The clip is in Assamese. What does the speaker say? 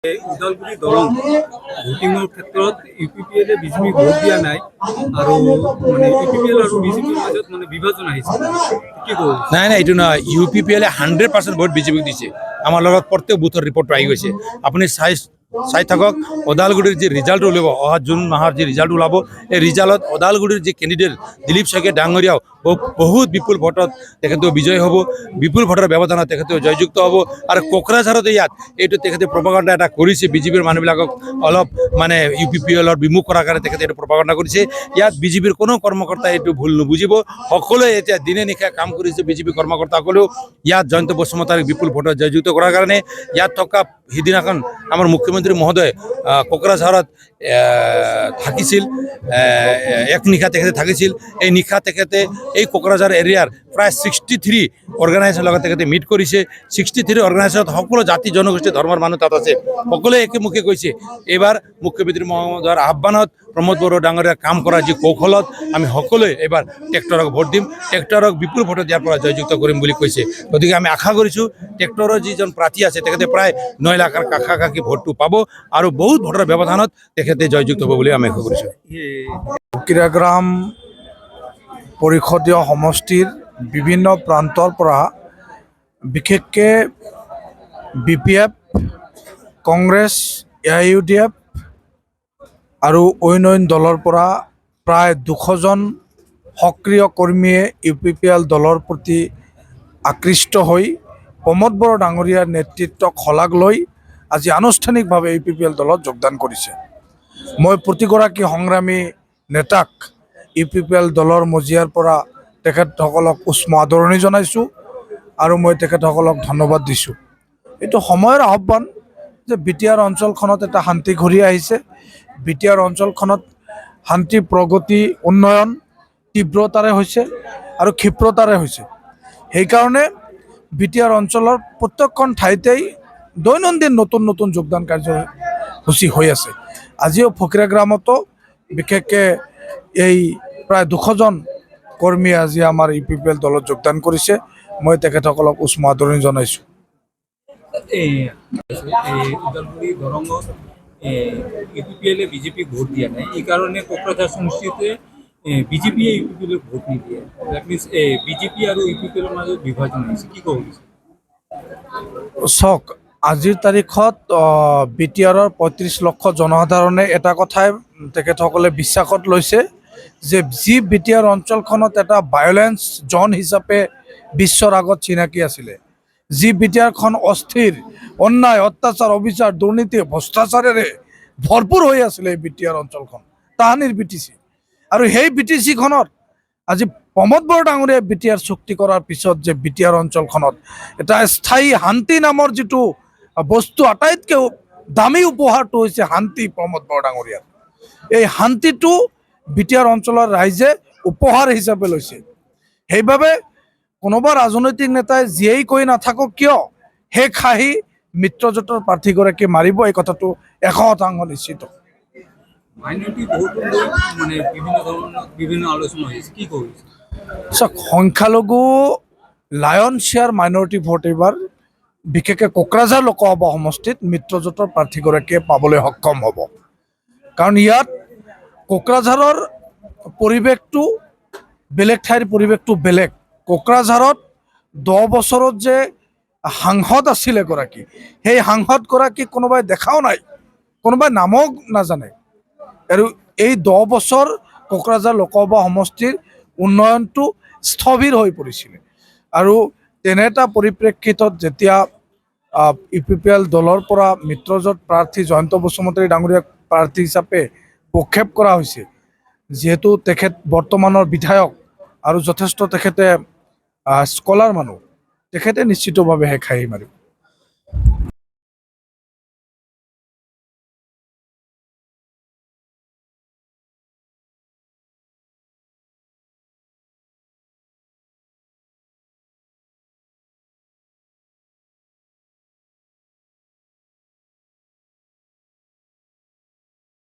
ওদালগুৰি দৰং ভোটিঙৰ ক্ষেত্ৰত ইউ পি পি এলে বিজেপিক ভোট দিয়া নাই আৰু মানে ইউ পি পি এল আৰু বিজেপিৰ মাজত মানে বিভাজন আহিছে কি ক'ব? নাই নাই এইটো নহয়, ইউ পি পি এলে 100% ভোট বিজেপিক দিছে। আমাৰ লগত প্ৰত্যেক বুথৰ ৰিপৰ্টটো আহি গৈছে। আপুনি চাই থাকক, ওদালগুৰিৰ যি ৰিজাল্ট ওলাব, অহা জুন মাহৰ যি ৰিজাল্ট ওলাব, এই ৰিজাল্টত ওদালগুৰিৰ যি কেণ্ডিডেট দিলীপ শইকীয়া ডাঙৰীয়াও বহুত বিপুল ভোটত তেখেতেও বিজয়ী হ'ব, বিপুল ভোটৰ ব্যৱধানত তেখেতেও জয়যুক্ত হ'ব। আৰু কোকৰাঝাৰত ইয়াত এইটো তেখেতে প্ৰপাগাণ্ডা এটা কৰিছে, বিজেপিৰ মানুহবিলাকক অলপ মানে ইউ পি পি এলৰ বিমুখ কৰাৰ কাৰণে তেখেতে এইটো প্ৰপাগাণ্ডা কৰিছে। ইয়াত বিজেপিৰ কোনো কৰ্মকৰ্তাই এইটো ভুল নুবুজিব। সকলোৱে এতিয়া দিনে নিশা কাম কৰিছে বিজেপি কৰ্মকৰ্তাসকলেও ইয়াত জয়ন্ত বসুমতাৰীক বিপুল ভোটত জয়যুক্ত কৰাৰ কাৰণে। ইয়াত থকা সিদিনাখন আমাৰ মুখ্যমন্ত্ৰী মহোদয় কোকৰাঝাৰত থাকিছিল, এক নিশা তেখেতে থাকিছিল। এই নিশা তেখেতে এই কোকৰাঝাৰ এৰিয়াৰ প্ৰায় 63 অৰ্গেনাইজেশ্যনৰ লগত তেখেতে মিট কৰিছে। 63 অৰ্গেনাইজেশ্যনত সকলো জাতি জনগোষ্ঠী ধৰ্মৰ মানুহ তাত আছে। সকলোৱে একেমুখে কৈছে এইবাৰ মুখ্যমন্ত্ৰী মহোদয়ৰ আহ্বানত প্ৰমোদ বড়ো ডাঙৰীয়া কাম কৰা যি কৌশলত আমি সকলোৱে এইবাৰ ট্ৰেক্টৰক ভোট দিম, ট্ৰেক্টৰক বিপুল ভোটত ইয়াৰ পৰা জয়যুক্ত কৰিম বুলি কৈছে। গতিকে আমি আশা কৰিছোঁ ট্ৰেক্টৰৰ যিজন প্ৰাৰ্থী আছে তেখেতে প্ৰায় 9 লাখৰ কাষাকাষি ভোটটো পাব আৰু বহুত ভোটৰ ব্যৱধানত তেখেতে জয়যুক্ত হ'ব বুলি আমি আশা কৰিছোঁ। ফকিৰাগ্ৰাম পৰিষদীয় সমষ্টিৰ বিভিন্ন প্ৰান্তৰ পৰা বিশেষকৈ বি পি এফ, কংগ্ৰেছ, AIUDF আৰু অন্য দলৰ পৰা প্ৰায় 200জন সক্ৰিয় কৰ্মীয়ে ইউ পি পি এল দলৰ প্ৰতি আকৃষ্ট হৈ প্ৰমোদ বড়ো ডাঙৰীয়াৰ নেতৃত্বক শলাগ লৈ আজি আনুষ্ঠানিকভাৱে ইউ পি পি এল দলত যোগদান কৰিছে। মই প্ৰতিগৰাকী সংগ্ৰামী নেতাক ইউ পি পি এল দলৰ মজিয়াৰ পৰা তেখেতসকলক উষ্ম আদৰণি জনাইছোঁ আৰু মই তেখেতসকলক ধন্যবাদ দিছোঁ। এইটো সময়ৰ আহ্বান যে বিটিআৰ অঞ্চলখনত এটা শান্তি ঘূৰি আহিছে। বিটিআৰ অঞ্চলখনত শান্তি, প্ৰগতি, উন্নয়ন তীব্ৰতাৰে হৈছে আৰু ক্ষিপ্ৰতাৰে হৈছে। সেইকাৰণে বিটিআৰ অঞ্চলৰ প্ৰত্যেকখন ঠাইতেই দৈনন্দিন নতুন নতুন যোগদান কাৰ্যসূচী হৈ আছে। আজিও ফকিৰাগ্ৰামতো বিশেষকৈ এই প্ৰায় 200জন কৰ্মীয়ে আজি আমাৰ ইউ পি পি এল দলত যোগদান কৰিছে। মই তেখেতসকলক উষ্ম আদৰণি জনাইছোঁ। ওদালগুৰি দৰঙত ইউ পি পি এলে বিজেপিক ভোট দিয়া নাই, এই কাৰণে কোকৰাঝাৰ সমষ্টিতে বিজেপিয়ে ইউ পি পি এলক ভোট নিদিয়ে। দেট মিনছ বিজেপি আৰু ইউ পি পি এলৰ মাজত বিভাজন হৈছে, কি ক'ব বিচাৰে? চাওক, আজিৰ তাৰিখত বি টি আৰৰ 35 লক্ষ জনসাধাৰণে এটা কথাই তেখেতসকলে বিশ্বাসত লৈছে যে যি বি টি আৰ অঞ্চলখনত এটা ভায়লেন্স জন হিচাপে বিশ্বৰ আগত চিনাকি আছিলে, যি বি টি আৰখন অস্থিৰ, অন্যায়, অত্যাচাৰ, অবিচাৰ, দুৰ্নীতি, ভ্ৰষ্টাচাৰেৰে ভৰপূৰ হৈ আছিলে এই বি টি আৰ অঞ্চলখন, তাহানিৰ বি টি চি। আৰু সেই বি টি চিখনত আজি প্ৰমোদ বড়ো ডাঙৰীয়াই বি টি আৰ চুক্তি কৰাৰ পিছত যে বি টি আৰ অঞ্চলখনত এটা স্থায়ী শান্তি নামৰ যিটো বস্তু, আটাইতকৈ দামী উপহাৰটো হৈছে শান্তি প্ৰমোদ বড়ো ডাঙৰীয়াৰ। এই শান্তিটো বি টি আৰ অঞ্চলৰ ৰাইজে উপহাৰ হিচাপে লৈছে। সেইবাবে কোনোবা ৰাজনৈতিক নেতাই যিয়েই কৈ নাথাকক কিয় সেই খাহি মিত্ৰজোঁটৰ প্ৰাৰ্থীগৰাকী মাৰিব, এই কথাটো 100% নিশ্চিত। মাইনৰিটি ভোট লৈ মানে বিভিন্ন আলোচনা হৈছে, কি ক'ব? চাওক, সংখ্যালঘু লায়ন শ্বেয়াৰ মাইনৰিটি ভোট এইবাৰ বিশেষকৈ কোকৰাঝাৰ লোকসভা সমষ্টিত মিত্ৰজোঁটৰ প্ৰাৰ্থীগৰাকীয়ে পাবলৈ সক্ষম হ'ব। কাৰণ ইয়াত কোকৰাঝাৰৰ পৰিৱেশটো বেলেগ, ঠাইৰ পৰিৱেশটো বেলেগ। কোকৰাঝাৰত 10 বছৰত যে সাংসদ আছিল এগৰাকী, সেই সাংসদগৰাকীক কোনোবাই দেখাও নাই, কোনোবাই নামও নাজানে। আৰু এই 10 বছৰ কোকৰাঝাৰ লোকসভা সমষ্টিৰ উন্নয়নটো স্থবিৰ হৈ পৰিছিলে। আৰু তেনে এটা পৰিপ্ৰেক্ষিতত যেতিয়া ইউ পি পি এল দলৰ পৰা মিত্ৰজোঁট প্ৰাৰ্থী জয়ন্ত বসুমতাৰী ডাঙৰীয়াক প্ৰাৰ্থী হিচাপে প্ৰক্ষেপ কৰা হৈছে, যিহেতু তেখেত বৰ্তমানৰ বিধায়ক আৰু যথেষ্ট তেখেতে স্কলাৰ মানুহ, তেখেতে নিশ্চিতভাৱে খাহি মাৰিব।